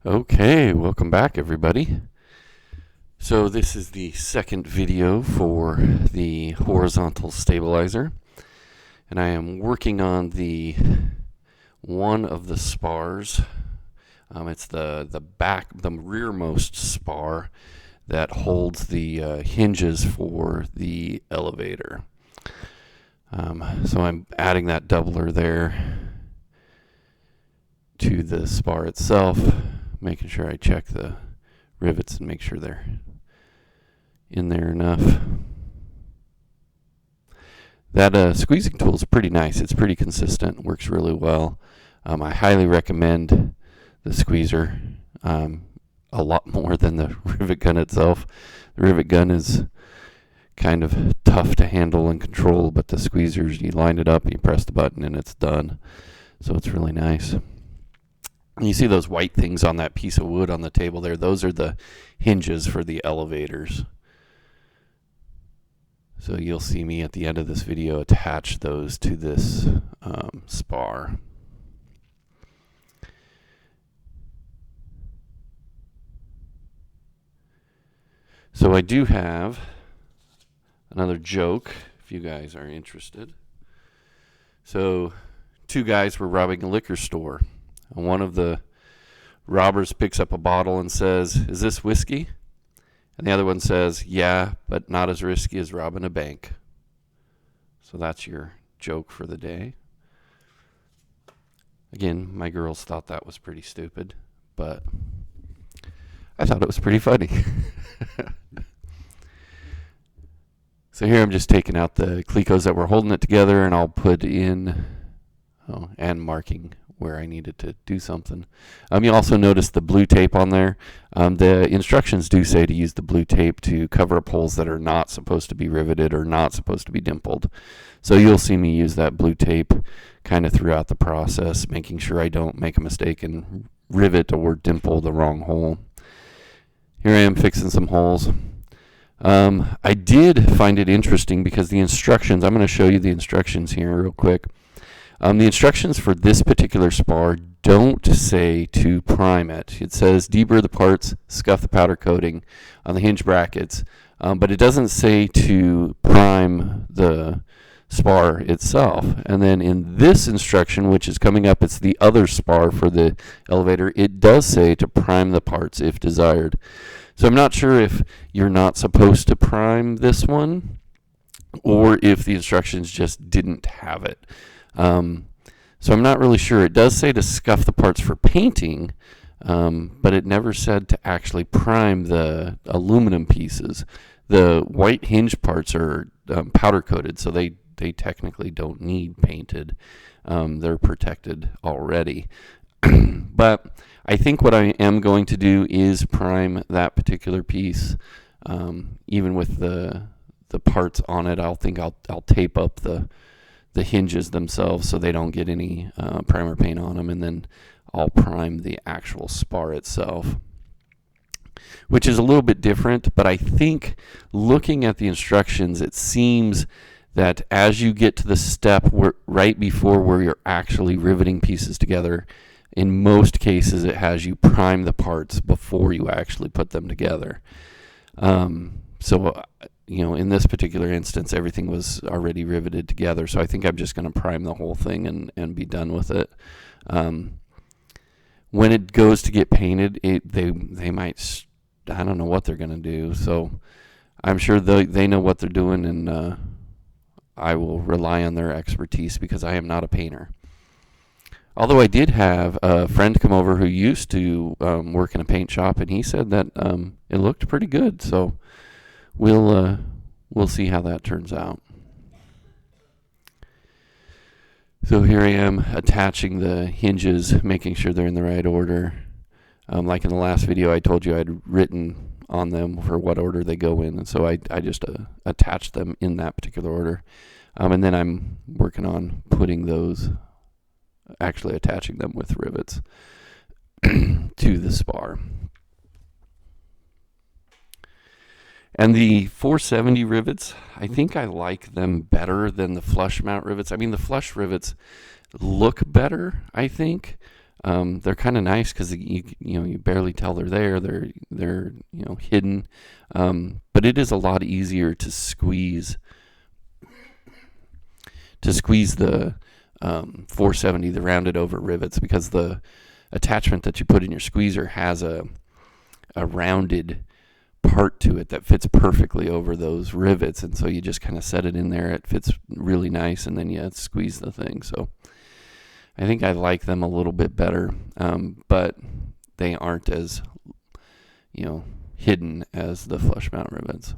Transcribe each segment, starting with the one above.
Okay, welcome back everybody. So this is the second video for the horizontal stabilizer, and I am working on the one of the spars. It's the rearmost spar that holds the hinges for the elevator. So I'm adding that doubler there to the spar itself, making sure I check the rivets and make sure they're in there enough. That squeezing tool is pretty nice. It's pretty consistent, works really well. I highly recommend the squeezer, a lot more than the rivet gun itself. The rivet gun is kind of tough to handle and control, but the squeezers, you line it up, you press the button, and it's done. So it's really nice. And you see those white things on that piece of wood on the table there? Those are the hinges for the elevators. So you'll see me at the end of this video attach those to this spar. So I do have another joke, if you guys are interested. So two guys were robbing a liquor store. And one of the robbers picks up a bottle and says, "Is this whiskey?" And the other one says, "Yeah, but not as risky as robbing a bank." So that's your joke for the day. Again, my girls thought that was pretty stupid, but I thought it was pretty funny. So here I'm just taking out the clecos that were holding it together, and I'll put in, and marking where I needed to do something. You also notice the blue tape on there. The instructions do say to use the blue tape to cover up holes that are not supposed to be riveted or not supposed to be dimpled. So you'll see me use that blue tape kind of throughout the process, making sure I don't make a mistake and rivet or dimple the wrong hole. Here I am fixing some holes. I did find it interesting because the instructions, I'm going to show you the instructions here real quick. The instructions for this particular spar don't say to prime it. It says deburr the parts, scuff the powder coating on the hinge brackets, but it doesn't say to prime the spar itself. And then in this instruction, which is coming up, it's the other spar for the elevator, it does say to prime the parts if desired. So I'm not sure if you're not supposed to prime this one or if the instructions just didn't have it. So I'm not really sure. It does say to scuff the parts for painting, but it never said to actually prime the aluminum pieces. The white hinge parts are powder coated, so they technically don't need painted. They're protected already. But I think what I am going to do is prime that particular piece, even with the parts on it. I'll tape up the hinges themselves so they don't get any primer paint on them, and then I'll prime the actual spar itself, which is a little bit different. But I think looking at the instructions, it seems that as you get to the step right before where you're actually riveting pieces together, in most cases it has you prime the parts before you actually put them together. So in this particular instance, everything was already riveted together, so I think I'm just going to prime the whole thing and be done with it. When it goes to get painted, they might, I don't know what they're going to do, so I'm sure they know what they're doing, and I will rely on their expertise because I am not a painter. Although I did have a friend come over who used to work in a paint shop, and he said that it looked pretty good, so we'll see how that turns out. So here I am attaching the hinges, making sure they're in the right order. Like in the last video, I told you I'd written on them for what order they go in, and so I just attached them in that particular order. And then I'm working on putting those, actually attaching them with rivets to the spar. And the 470 rivets, I think I like them better than the flush mount rivets. I mean, the flush rivets look better, I think. They're kind of nice because you barely tell they're there. They're hidden, but it is a lot easier to squeeze the 470, the rounded over rivets, because the attachment that you put in your squeezer has a rounded part to it that fits perfectly over those rivets, and so you just kind of set it in there. It fits really nice, and then you squeeze the thing. So I think I like them a little bit better, but they aren't as hidden as the flush mount rivets.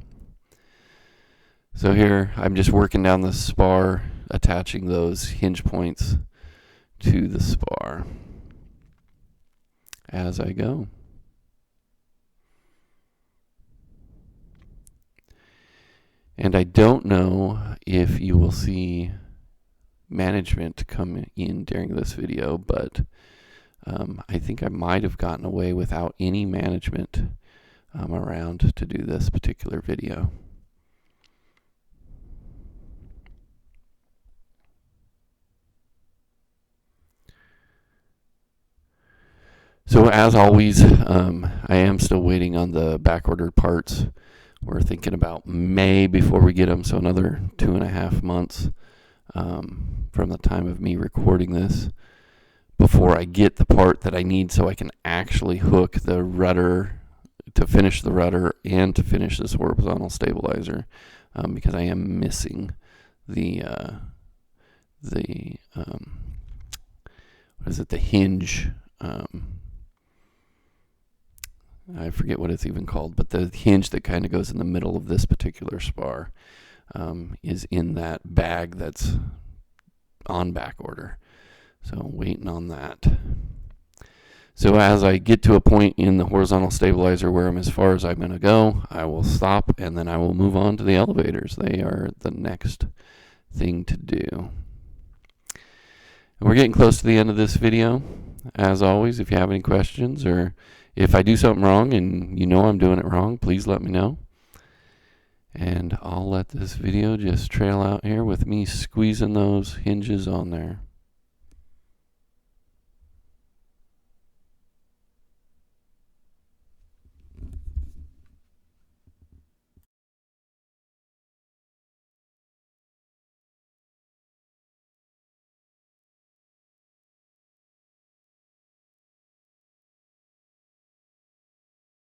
So here I'm just working down the spar, attaching those hinge points to the spar as I go. And I don't know if you will see management come in during this video, but I think I might have gotten away without any management around to do this particular video. So as always, I am still waiting on the back-ordered parts. We're thinking about May before we get them, so another 2.5 months from the time of me recording this before I get the part that I need so I can actually hook the rudder, to finish the rudder and to finish this horizontal stabilizer, because I am missing the hinge. I forget what it's even called, but the hinge that kind of goes in the middle of this particular spar is in that bag that's on back order. So waiting on that. So as I get to a point in the horizontal stabilizer where I'm as far as I'm going to go, I will stop, and then I will move on to the elevators. They are the next thing to do. And we're getting close to the end of this video. As always, if you have any questions, or if I do something wrong and I'm doing it wrong, please let me know. And I'll let this video just trail out here with me squeezing those hinges on there.